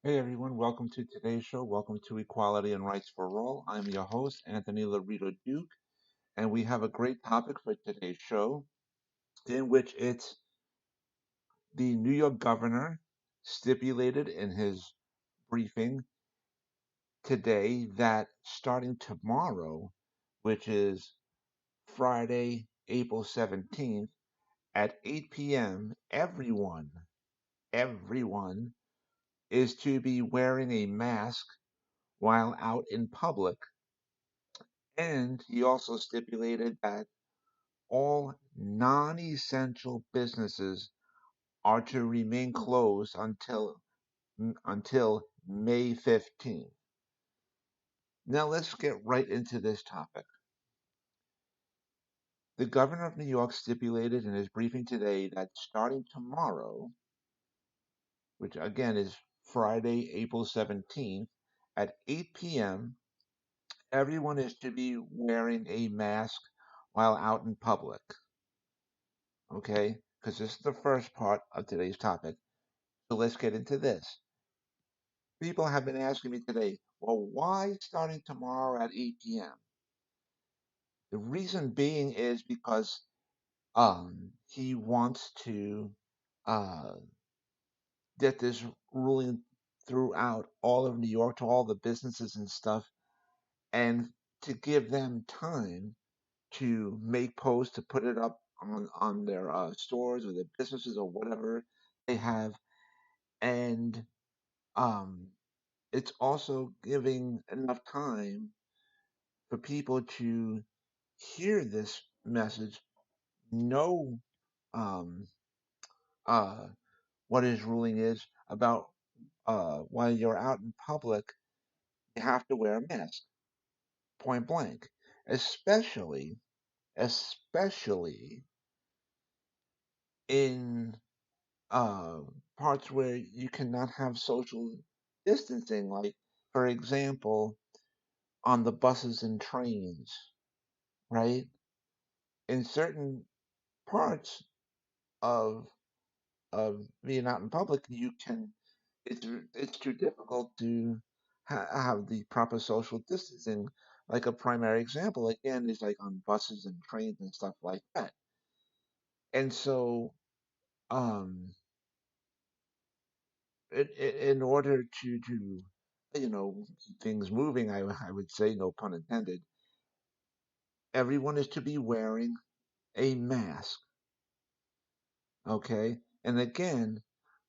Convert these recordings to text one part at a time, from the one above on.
Hey everyone, welcome to today's show. Welcome to Equality and Rights for All. I'm your host, Anthony Lorito-Duke, and we have a great topic for today's show, in which it's the New York governor stipulated in his briefing today that starting tomorrow, which is Friday, April 17th, at 8 p.m., everyone is to be wearing a mask while out in public. And he also stipulated that all non-essential businesses are to remain closed until May 15th. Now let's get right into this topic. The governor of New York stipulated in his briefing today that starting tomorrow, which again is Friday, April 17th, at 8 p.m., everyone is to be wearing a mask while out in public. Okay? Because this is the first part of today's topic. So let's get into this. People have been asking me today, well, why starting tomorrow at 8 p.m.? The reason being is because he wants to uh, get this ruling throughout all of New York to all the businesses and stuff, and to give them time to make posts to put it up on their stores or their businesses or whatever they have, and um, it's also giving enough time for people to hear this message, know um, uh, what his ruling is about while you're out in public, you have to wear a mask, point blank, especially, especially in uh, parts where you cannot have social distancing, like, for example, on the buses and trains, right? In certain parts of being out in public, it's it's too difficult to have the proper social distancing. Like a primary example, again, is like on buses and trains and stuff like that. And so, um, in order to keep things moving, I would say, no pun intended, everyone is to be wearing a mask. Okay, and again,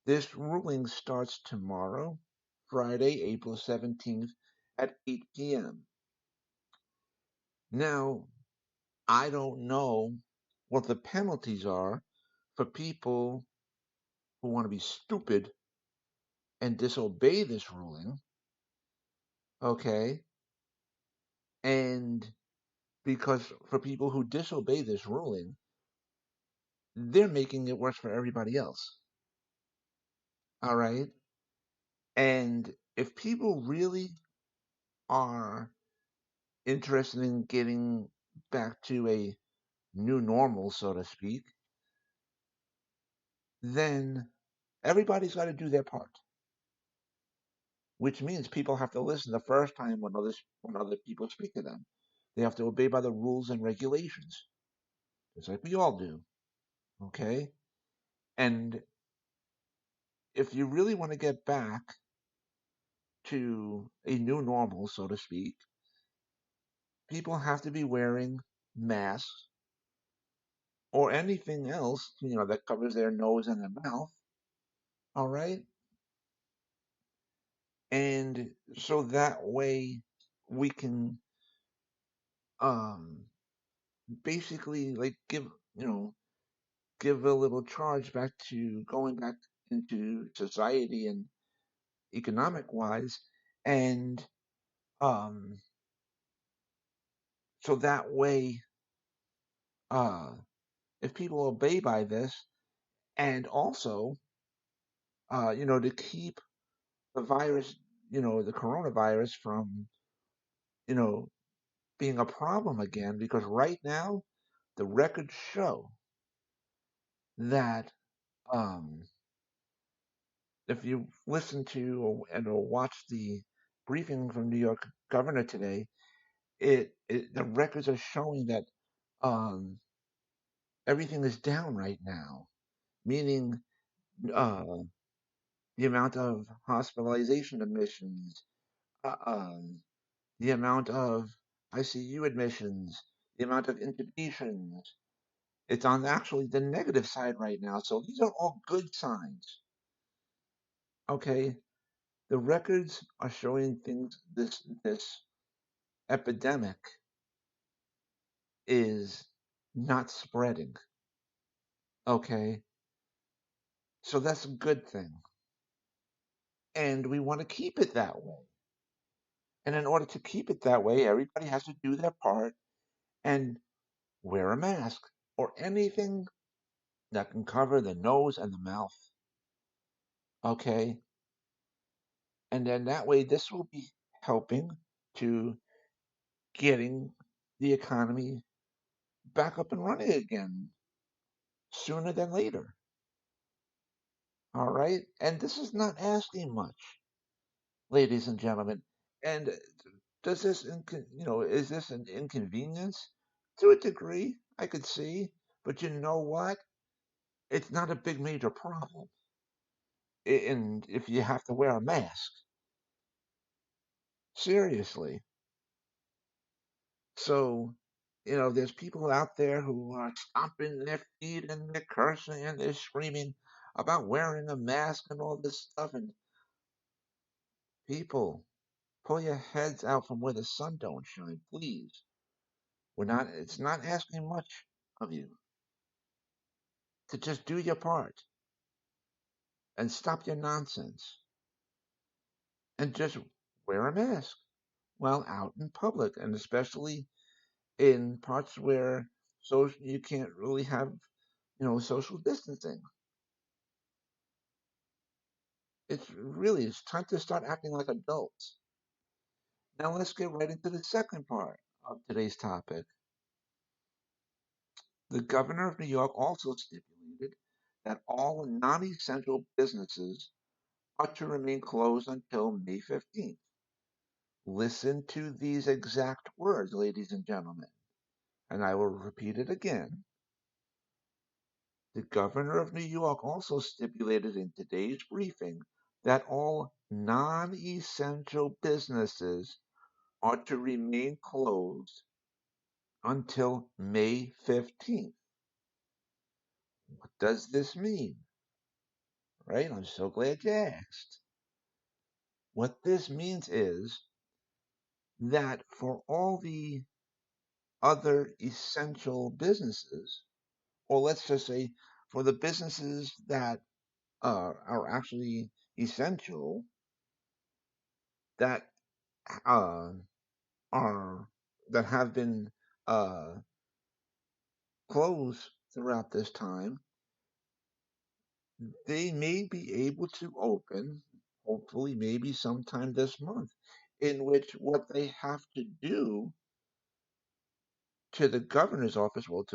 this ruling starts tomorrow, Friday, April 17th at 8 p.m. Now, I don't know what the penalties are for people who want to be stupid and disobey this ruling, okay? And because for people who disobey this ruling, they're making it worse for everybody else, all right? And if people really are interested in getting back to a new normal, so to speak, then everybody's got to do their part, which means people have to listen the first time when other people speak to them. They have to obey by the rules and regulations, just like we all do. Okay, and if you really want to get back to a new normal, so to speak, people have to be wearing masks or anything else, that covers their nose and their mouth. All right, and so that way we can um basically like you know give a little charge back to going back into society and economic wise, and um so that way uh if people obey by this, and also to keep the virus, the coronavirus from you know being a problem again, because right now the records show that um if you listen to or watch the briefing from New York governor today, the records are showing that um, everything is down right now, meaning uh, the amount of hospitalization admissions, uh, um, the amount of ICU admissions, the amount of intubations. It's on actually the negative side right now. So these are all good signs. Okay, the records are showing things. This epidemic is not spreading. Okay, so that's a good thing, and we want to keep it that way. And in order to keep it that way, everybody has to do their part and wear a mask or anything that can cover the nose and the mouth. Okay, and then that way, this will be helping to getting the economy back up and running again sooner than later. All right. And this is not asking much, ladies and gentlemen. And does this, is this an inconvenience? To a degree, I could see. But you know what? It's not a big major problem. And if you have to wear a mask, seriously. So, there's people out there who are stomping their feet and they're cursing and they're screaming about wearing a mask and all this stuff. And people, pull your heads out from where the sun don't shine, please. It's not asking much of you to just do your part and stop your nonsense and just wear a mask while out in public and especially in parts where you can't really have, social distancing. It's time to start acting like adults. Now let's get right into the second part of today's topic. The governor of New York also stipulated that all non-essential businesses are to remain closed until May 15th. Listen to these exact words, ladies and gentlemen, and I will repeat it again. The governor of New York also stipulated in today's briefing that all non-essential businesses are to remain closed until May 15th. What does this mean? Right? I'm so glad you asked. What this means is that for all the other essential businesses, or let's just say for the businesses that are actually essential, that uh, are that have been uh, closed throughout this time, they may be able to open, hopefully, maybe sometime this month, in which what they have to do to the governor's office, well,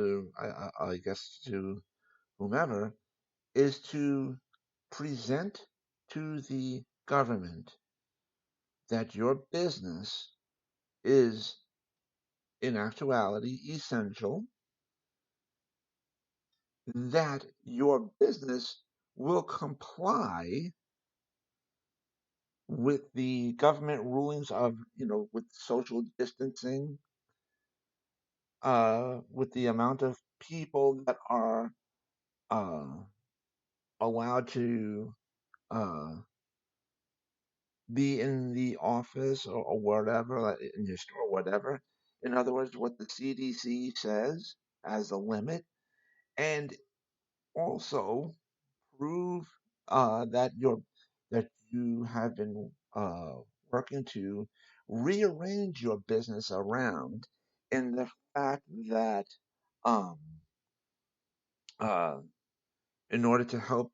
I guess to whomever, is to present to the government that your business is in actuality essential, that your business will comply with the government rulings of, with social distancing, with the amount of people that are uh, allowed to uh, be in the office or whatever, like in your store, whatever. In other words, what the CDC says as a limit, and also prove that you have been working to rearrange your business around in the fact that um, uh, in order to help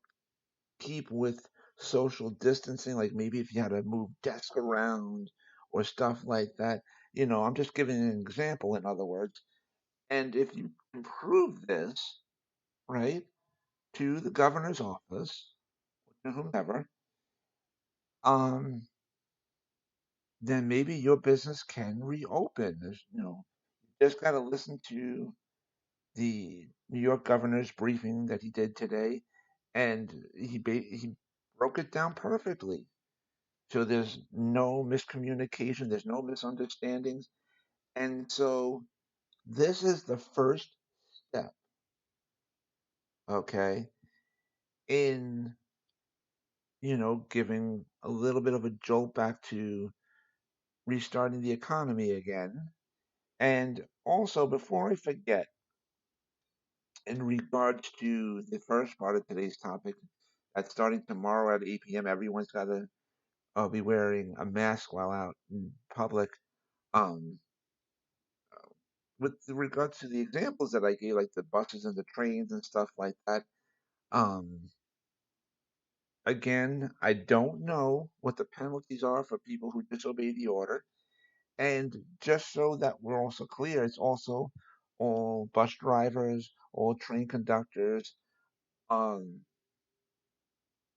keep with social distancing, like maybe if you had to move desks around or stuff like that. I'm just giving an example, in other words. And if you can prove this, right, to the governor's office, to whomever, um, then maybe your business can reopen. You just got to listen to the New York governor's briefing that he did today, and he broke it down perfectly. So there's no miscommunication, there's no misunderstandings, and so this is the first step, okay, in giving a little bit of a jolt back to restarting the economy again. And also, before I forget, in regards to the first part of today's topic, that starting tomorrow at 8 p.m., everyone's got to be wearing a mask while out in public. Um, with regards to the examples that I gave, like the buses and the trains and stuff like that, um, again, I don't know what the penalties are for people who disobey the order. And just so that we're also clear, it's also all bus drivers, all train conductors, um,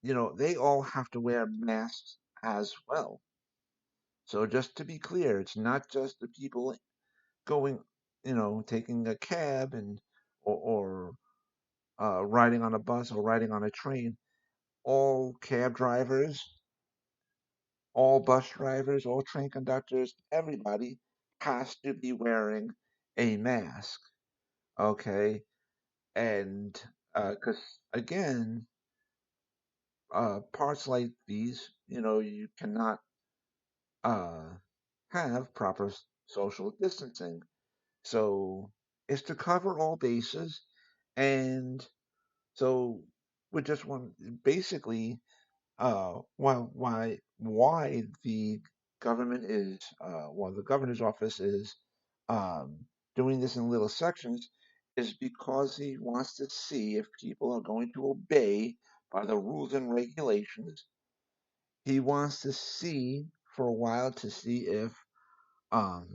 they all have to wear masks as well. So just to be clear, it's not just the people going, taking a cab and or riding on a bus or riding on a train. All cab drivers, all bus drivers, all train conductors, everybody has to be wearing a mask. Okay, and because again, parts like these, you cannot uh, have proper social distancing. So it's to cover all bases, and so we just want basically why the government is the governor's office is um, doing this in little sections is because he wants to see if people are going to obey by the rules and regulations. He wants to see for a while to see um,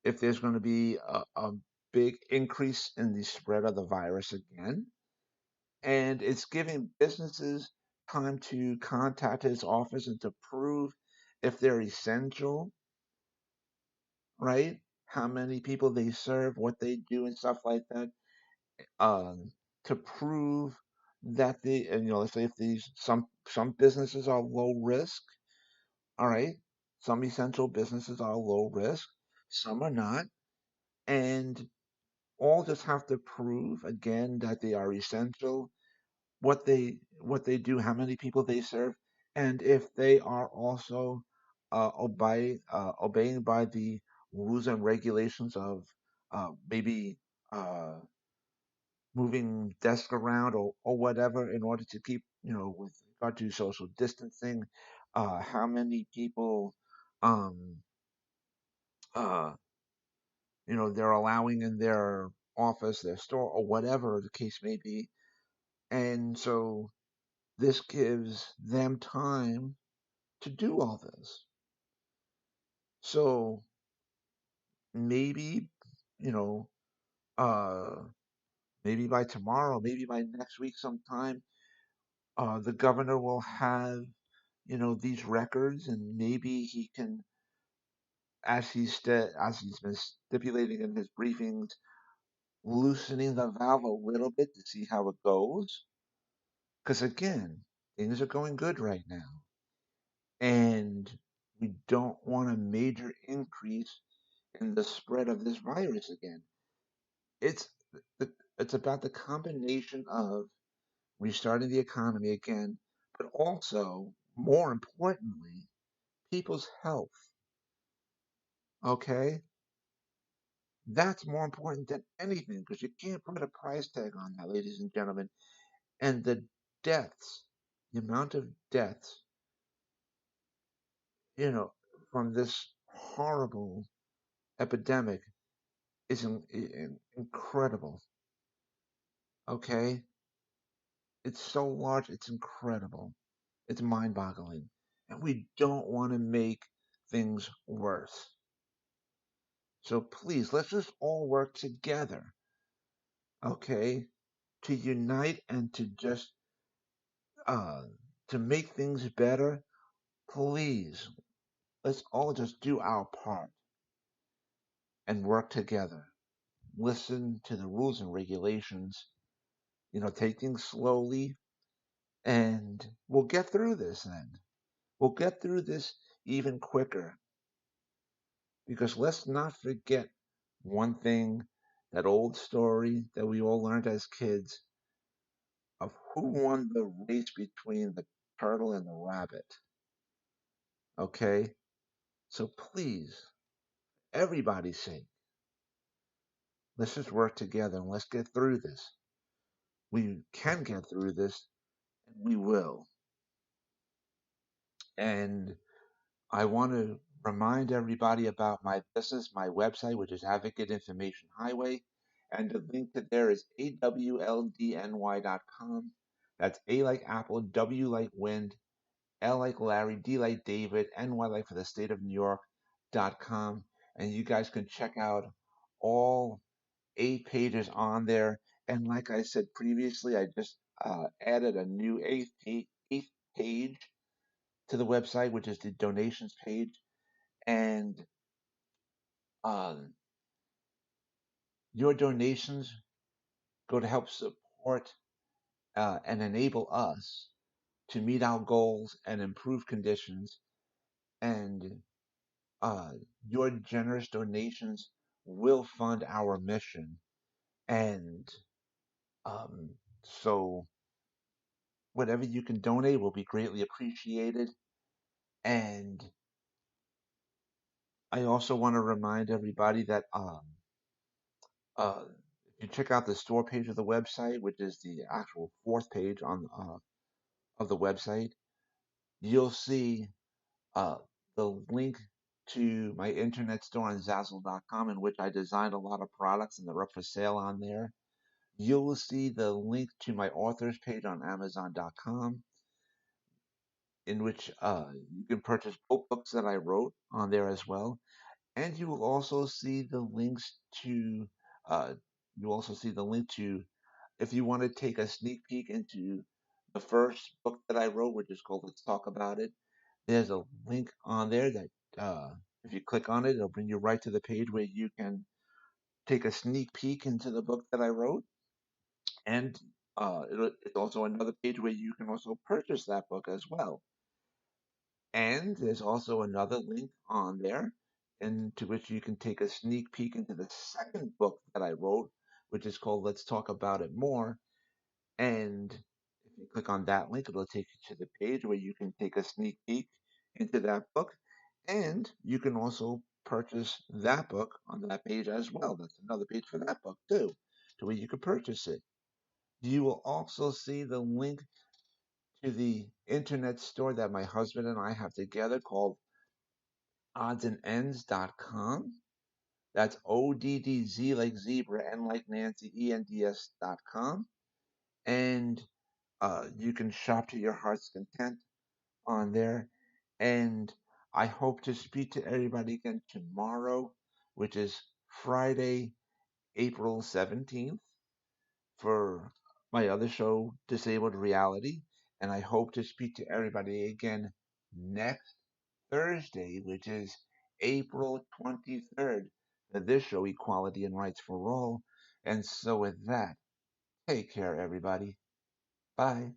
if there's going to be a big increase in the spread of the virus again, and it's giving businesses time to contact his office and to prove if they're essential, right? How many people they serve, what they do, and stuff like that. Um, to prove that and let's say if these some businesses are low risk, all right, some essential businesses are low risk, some are not, and all just have to prove again that they are essential, what they do, how many people they serve, and if they are also obeying by the rules and regulations of maybe uh, moving desks around or whatever in order to keep with regard to social distancing, how many people um, uh, they're allowing in their office, their store, or whatever the case may be, and so this gives them time to do all this. So maybe, you know, uh, maybe by tomorrow, maybe by next week sometime, the governor will have, these records, and maybe he can, as he's been stipulating in his briefings, loosening the valve a little bit to see how it goes. Because again, things are going good right now, and we don't want a major increase in the spread of this virus again. It's it's about the combination of restarting the economy again, but also, more importantly, people's health. Okay, that's more important than anything because you can't put a price tag on that, ladies and gentlemen. And the deaths, the amount of deaths, you know, from this horrible epidemic is incredible. Okay, it's so large, it's incredible. It's mind boggling. And we don't want to make things worse. So please, let's just all work together, okay, to unite and to just uh, to make things better, please, let's all just do our part and work together. Listen to the rules and regulations, take things slowly, and we'll get through this then. We'll get through this even quicker because let's not forget one thing, that old story that we all learned as kids of who won the race between the turtle and the rabbit. Okay? So please, everybody sing. Let's just work together and let's get through this. We can get through this and we will. And I want to remind everybody about my business, my website, which is Advocate Information Highway. And the link to there is awldny.com. That's A like Apple, W like Wind, L like Larry, D like David, NY like for the state of New York.com. And you guys can check out all 8 pages on there. And like I said previously, I just added a new eighth page to the website, which is the donations page. And um, your donations go to help support and enable us to meet our goals and improve conditions. And uh, your generous donations will fund our mission. And um, so, whatever you can donate will be greatly appreciated. And I also want to remind everybody that if you check out the store page of the website, which is the actual fourth page on of the website, you'll see uh, the link to my internet store on Zazzle.com, in which I designed a lot of products and they're up for sale on there. You'll see the link to my authors page on Amazon.com, in which you can purchase both books that I wrote on there as well. And you will also see the links to uh, you also see the link to if you want to take a sneak peek into the first book that I wrote, which is called Let's Talk About It. There's a link on there that if you click on it, it'll bring you right to the page where you can take a sneak peek into the book that I wrote. And it's also another page where you can also purchase that book as well. And there's also another link on there into which you can take a sneak peek into the second book that I wrote, which is called Let's Talk About It More. And if you click on that link, it'll take you to the page where you can take a sneak peek into that book. And you can also purchase that book on that page as well. That's another page for that book too, to where you can purchase it. You will also see the link to the internet store that my husband and I have together called oddsandends.com. That's ODDZ like zebra, N like Nancy, ENDS.com. And you can shop to your heart's content on there. And I hope to speak to everybody again tomorrow, which is Friday, April 17th, for my other show, Disabled Reality. And I hope to speak to everybody again next Thursday, which is April 23rd, for this show, Equality and Rights for All. And so, with that, take care, everybody. Bye.